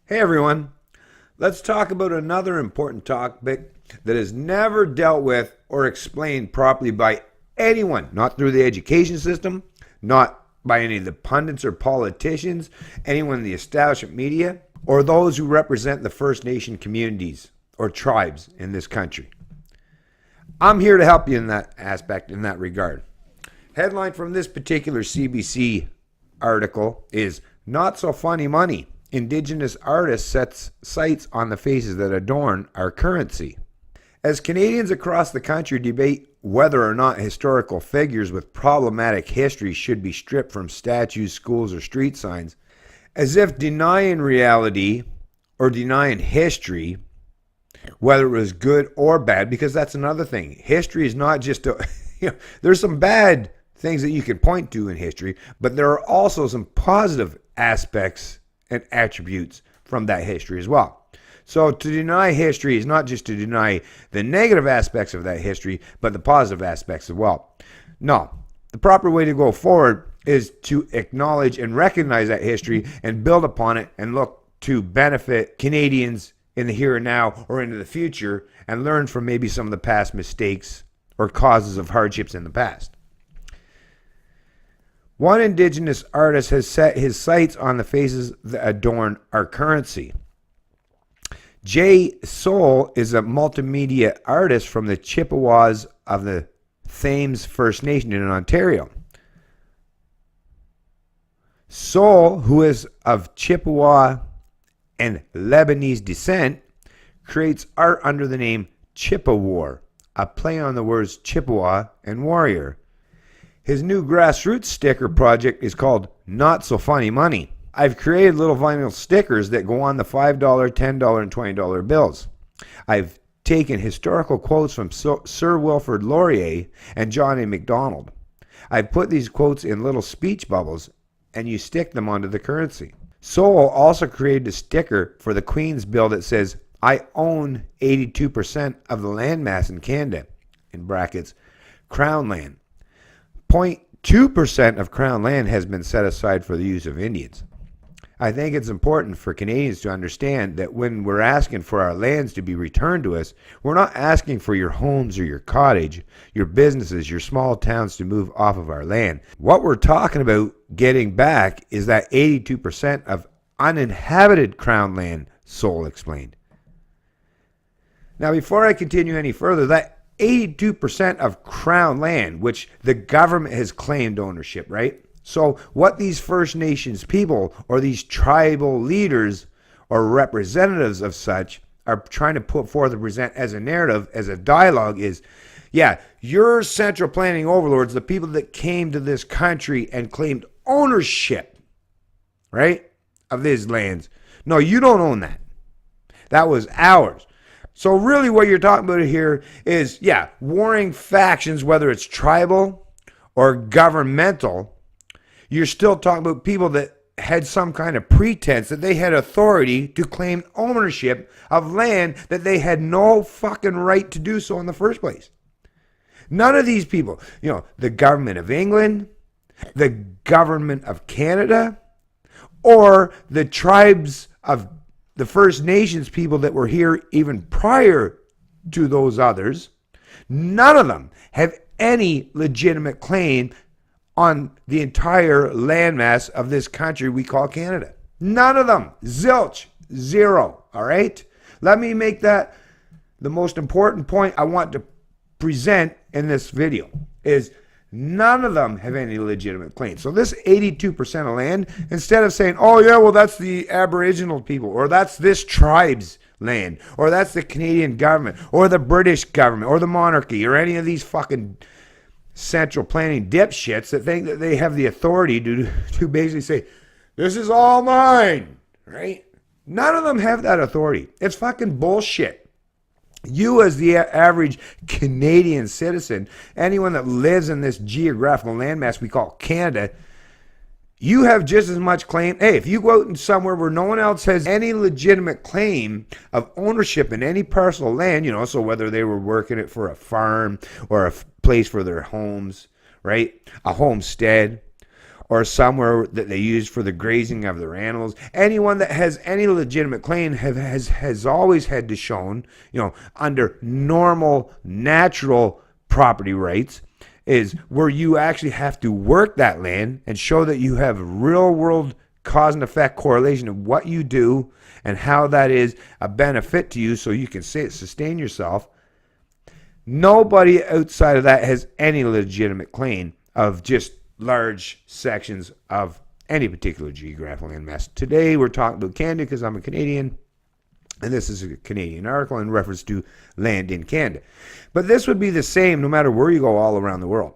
Hey everyone, let's talk about another important topic that is never dealt with or explained properly by anyone, not through the education system, not by any of the pundits or politicians, anyone in the establishment media, or those who represent the First Nation communities or tribes in this country. I'm here to help you in that aspect, in that regard. Headline from this particular CBC article is "Not So Funny Money. Indigenous artist sets sights on the faces that adorn our currency." As Canadians across the country debate whether or not historical figures with problematic history should be stripped from statues, schools, or street signs, as if denying reality or denying history, whether it was good or bad, because that's another thing. History is not just there's some bad things that you can point to in history, but there are also some positive aspects and attributes from that history as well. So to deny history is not just to deny the negative aspects of that history, but the positive aspects as well. No, the proper way to go forward is to acknowledge and recognize that history and build upon it and look to benefit Canadians in the here and now or into the future and learn from maybe some of the past mistakes or causes of hardships in the past. One Indigenous artist has set his sights on the faces that adorn our currency. Jay Soul is a multimedia artist from the Chippewas of the Thames First Nation in Ontario. Soul, who is of Chippewa and Lebanese descent, creates art under the name Chippewar, a play on the words Chippewa and warrior. His new grassroots sticker project is called Not So Funny Money. I've created little vinyl stickers that go on the $5, $10, and $20 bills. I've taken historical quotes from Sir Wilfrid Laurier and John A. Macdonald. I've put these quotes in little speech bubbles and you stick them onto the currency. Soul also created a sticker for the Queen's Bill that says, "I own 82% of the landmass in Canada," in brackets, Crown land. 0.2% of Crown land has been set aside for the use of Indians. I think it's important for Canadians to understand that when we're asking for our lands to be returned to us, we're not asking for your homes or your cottage, your businesses, your small towns to move off of our land. What we're talking about getting back is that 82% of uninhabited Crown land, Soul explained. Now, before I continue any further, that 82% of Crown land, which the government has claimed ownership, right? So what these First Nations people or these tribal leaders or representatives of such are trying to put forth and present as a narrative, as a dialogue is, yeah, your central planning overlords, the people that came to this country and claimed ownership, right, of these lands. No, you don't own that. That was ours. So really what you're talking about here is, yeah, warring factions, whether it's tribal or governmental. You're still talking about people that had some kind of pretense that they had authority to claim ownership of land that they had no fucking right to do so in the first place. None of these people, the government of England, the government of Canada, or the tribes of the First Nations people that were here even prior to those others, none of them have any legitimate claim on the entire landmass of this country we call Canada. None of them. Zilch. Zero. All right? Let me make that the most important point I want to present in this video is none of them have any legitimate claim. So this 82% of land, instead of saying, oh yeah, well that's the Aboriginal people, or that's this tribe's land, or that's the Canadian government, or the British government, or the monarchy, or any of these fucking central planning dipshits that think that they have the authority to basically say, this is all mine, right? None of them have that authority. It's fucking bullshit. You as the average Canadian citizen, anyone that lives in this geographical landmass we call Canada, you have just as much claim. Hey, if you go out in somewhere where no one else has any legitimate claim of ownership in any parcel of land, so whether they were working it for a farm or a place for their homes, right? A homestead, or somewhere that they use for the grazing of their animals. Anyone that has any legitimate claim has always had to shown, under normal, natural property rights, is where you actually have to work that land and show that you have real world cause and effect correlation of what you do and how that is a benefit to you so you can sustain yourself. Nobody outside of that has any legitimate claim of just large sections of any particular geographical landmass. Today we're talking about Canada because I'm a Canadian, and this is a Canadian article in reference to land in Canada. But this would be the same no matter where you go all around the world.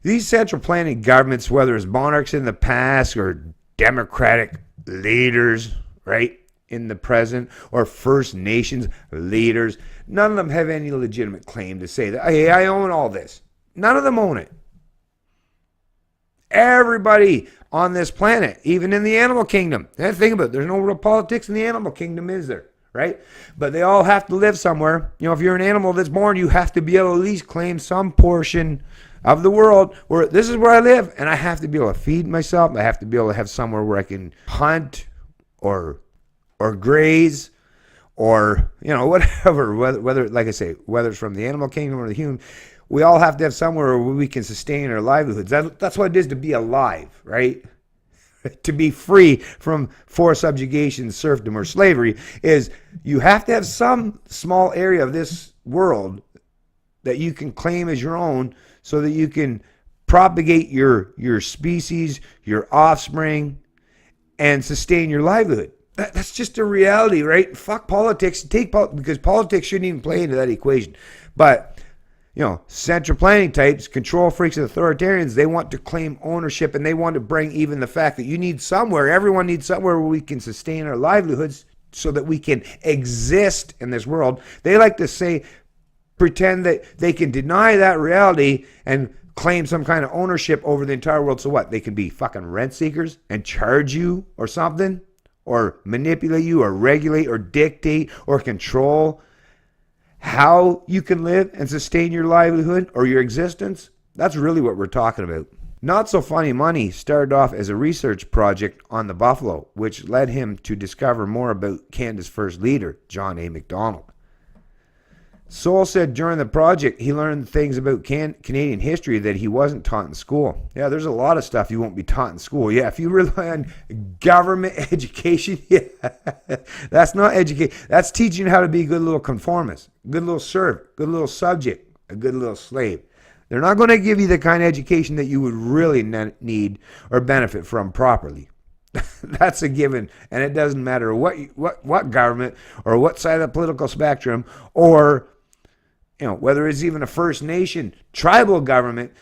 These central planning governments, whether it's monarchs in the past or democratic leaders, right, in the present, or First Nations leaders, none of them have any legitimate claim to say that, hey, I own all this. None of them own it. Everybody on this planet, even in the animal kingdom, think about it, there's no real politics in the animal kingdom, is there? Right? But they all have to live somewhere. If you're an animal that's born, you have to be able to at least claim some portion of the world where this is where I live, and I have to be able to feed myself. I have to be able to have somewhere where I can hunt or graze or whatever. Whether like I say, whether it's from the animal kingdom or the human, we all have to have somewhere where we can sustain our livelihoods. That's what it is to be alive, right? To be free from forced subjugation, serfdom, or slavery is you have to have some small area of this world that you can claim as your own so that you can propagate your species, your offspring, and sustain your livelihood. That's just a reality, right? Fuck politics. Because politics shouldn't even play into that equation. But central planning types, control freaks, and authoritarians, they want to claim ownership, and they want to bring even the fact that everyone needs somewhere where we can sustain our livelihoods so that we can exist in this world. They like to pretend that they can deny that reality and claim some kind of ownership over the entire world. So what? They can be fucking rent seekers and charge you or something, or manipulate you, or regulate, or dictate, or control how you can live and sustain your livelihood or your existence. That's really what we're talking about. Not So Funny Money started off as a research project on the buffalo, which led him to discover more about Canada's first leader, John A. Macdonald. Soul said during the project he learned things about Canadian history that he wasn't taught in school. Yeah, there's a lot of stuff you won't be taught in school. Yeah, if you rely on government education, that's not education. That's teaching you how to be a good little conformist, good little servant, good little subject, a good little slave. They're not going to give you the kind of education that you would really need or benefit from properly. That's a given, and it doesn't matter what government or what side of the political spectrum, or whether it's even a First Nation, tribal government.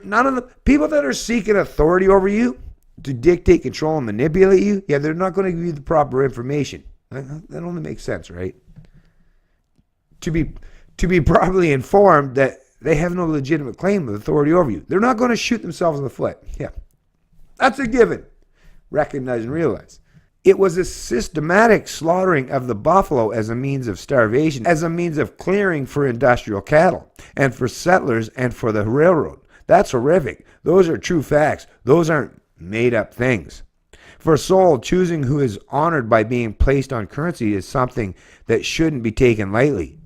None of the people that are seeking authority over you to dictate, control, and manipulate you, they're not going to give you the proper information. That only makes sense, right? To be properly informed that they have no legitimate claim of authority over you. They're not going to shoot themselves in the foot. Yeah, that's a given. Recognize and realize. It was a systematic slaughtering of the buffalo as a means of starvation, as a means of clearing for industrial cattle, and for settlers, and for the railroad. That's horrific. Those are true facts. Those aren't made up things. For Soul, choosing who is honored by being placed on currency is something that shouldn't be taken lightly.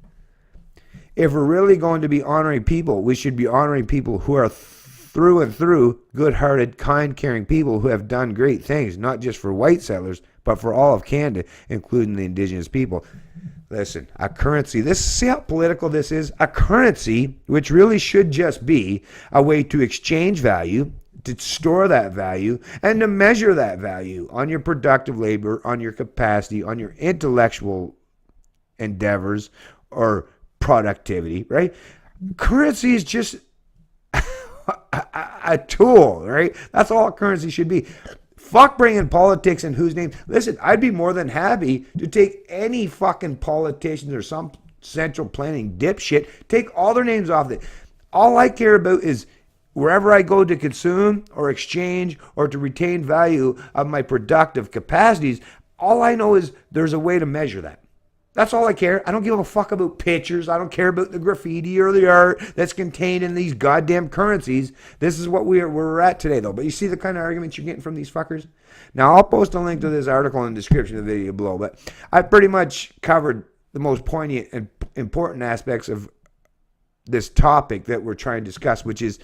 If we're really going to be honoring people, we should be honoring people who are through and through good-hearted, kind, caring people who have done great things, not just for white settlers, but for all of Canada, including the Indigenous people. Listen, a currency, see how political this is? A currency, which really should just be a way to exchange value, to store that value, and to measure that value on your productive labor, on your capacity, on your intellectual endeavors, or productivity, right? Currency is just a tool, right? That's all currency should be. Fuck bringing politics and whose name. Listen, I'd be more than happy to take any fucking politicians or some central planning dipshit, take all their names off it. All I care about is wherever I go to consume or exchange or to retain value of my productive capacities, all I know is there's a way to measure that. That's all I care. I don't give a fuck about pictures. I don't care about the graffiti or the art that's contained in these goddamn currencies. This is what we're at today, though. But you see the kind of arguments you're getting from these fuckers? Now, I'll post a link to this article in the description of the video below, but I pretty much covered the most poignant and important aspects of this topic that we're trying to discuss, which is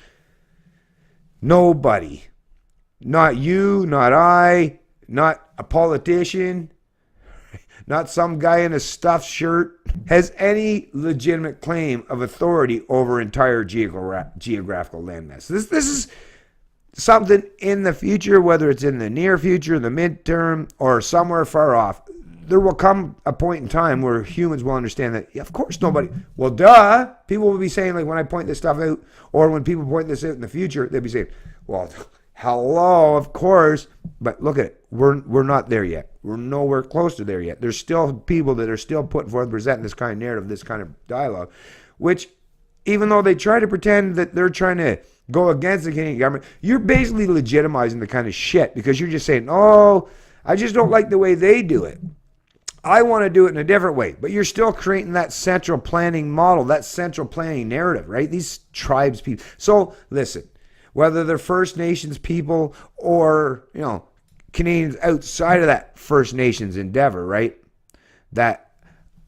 nobody, not you, not I, not a politician, not some guy in a stuffed shirt, has any legitimate claim of authority over entire geographical landmass. This is something in the future, whether it's in the near future, the midterm, or somewhere far off. There will come a point in time where humans will understand that, yeah, of course nobody, well, duh. People will be saying, like, when I point this stuff out, or when people point this out in the future, they'll be saying, well, hello, of course. But look at it. We're not there yet. We're nowhere close to there yet. There's still people that are still putting forth, presenting this kind of narrative, this kind of dialogue, which, even though they try to pretend that they're trying to go against the Canadian government, you're basically legitimizing the kind of shit, because you're just saying, oh, I just don't like the way they do it. I want to do it in a different way. But you're still creating that central planning model, that central planning narrative, right? These tribes people. So listen, whether they're First Nations people or, Canadians outside of that First Nations endeavor, right? That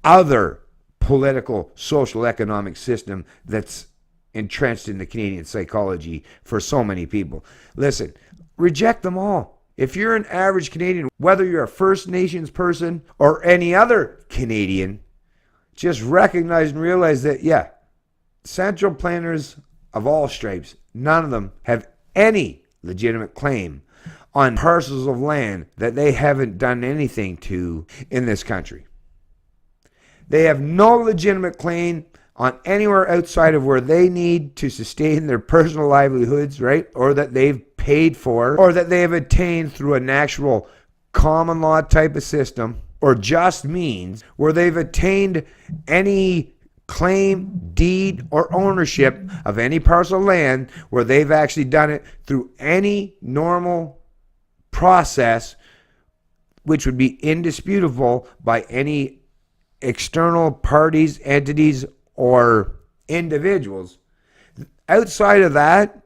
other political, social, economic system that's entrenched in the Canadian psychology for so many people. Listen, reject them all. If you're an average Canadian, whether you're a First Nations person or any other Canadian, just recognize and realize that, yeah, central planners of all stripes, none of them have any legitimate claim on parcels of land that they haven't done anything to in this country. They have no legitimate claim on anywhere outside of where they need to sustain their personal livelihoods, right? Or that they've paid for, or that they have attained through a natural common law type of system, or just means where they've attained any claim, deed, or ownership of any parcel of land where they've actually done it through any normal process, which would be indisputable by any external parties, entities, or individuals. Outside of that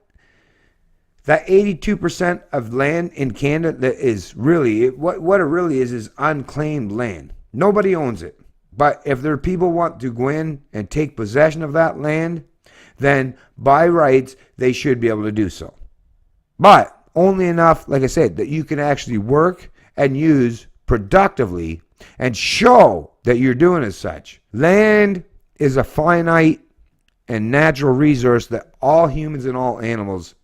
82% of land in Canada that is really, what it really is unclaimed land. Nobody owns it. But if there are people who want to go in and take possession of that land, then by rights, they should be able to do so. But only enough, like I said, that you can actually work and use productively and show that you're doing as such. Land is a finite and natural resource that all humans and all animals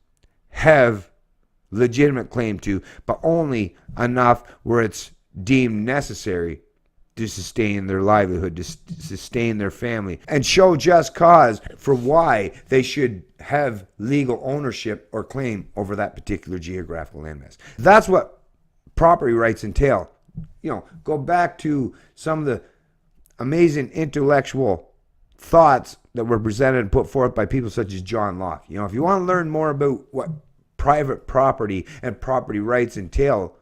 have legitimate claim to, but only enough where it's deemed necessary to sustain their livelihood, to sustain their family, and show just cause for why they should have legal ownership or claim over that particular geographical landmass. That's what property rights entail. Go back to some of the amazing intellectual thoughts that were presented and put forth by people such as John Locke. If you want to learn more about what private property and property rights entail,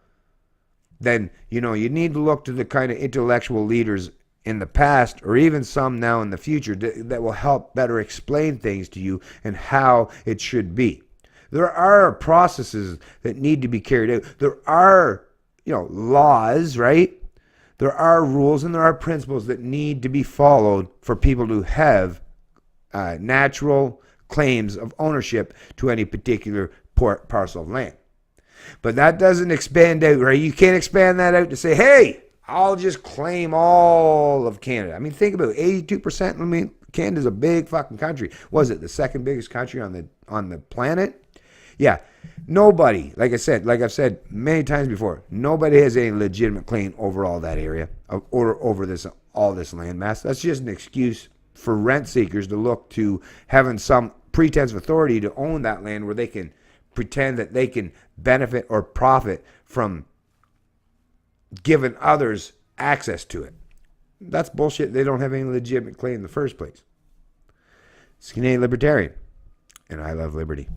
then, you need to look to the kind of intellectual leaders in the past, or even some now in the future, that will help better explain things to you and how it should be. There are processes that need to be carried out. There are, laws, right? There are rules and there are principles that need to be followed for people to have natural claims of ownership to any particular parcel of land. But that doesn't expand out, right? You can't expand that out to say, hey, I'll just claim all of Canada. I mean, think about it, 82%. I mean, Canada's a big fucking country. Was it the second biggest country on the planet? Yeah. Nobody, like I've said many times before, nobody has any legitimate claim over all that area, or over all this land mass. That's just an excuse for rent seekers to look to having some pretense of authority to own that land where they can pretend that they can benefit or profit from giving others access to it. That's bullshit. They don't have any legitimate claim in the first place. It's Canadian Libertarian, and I love liberty.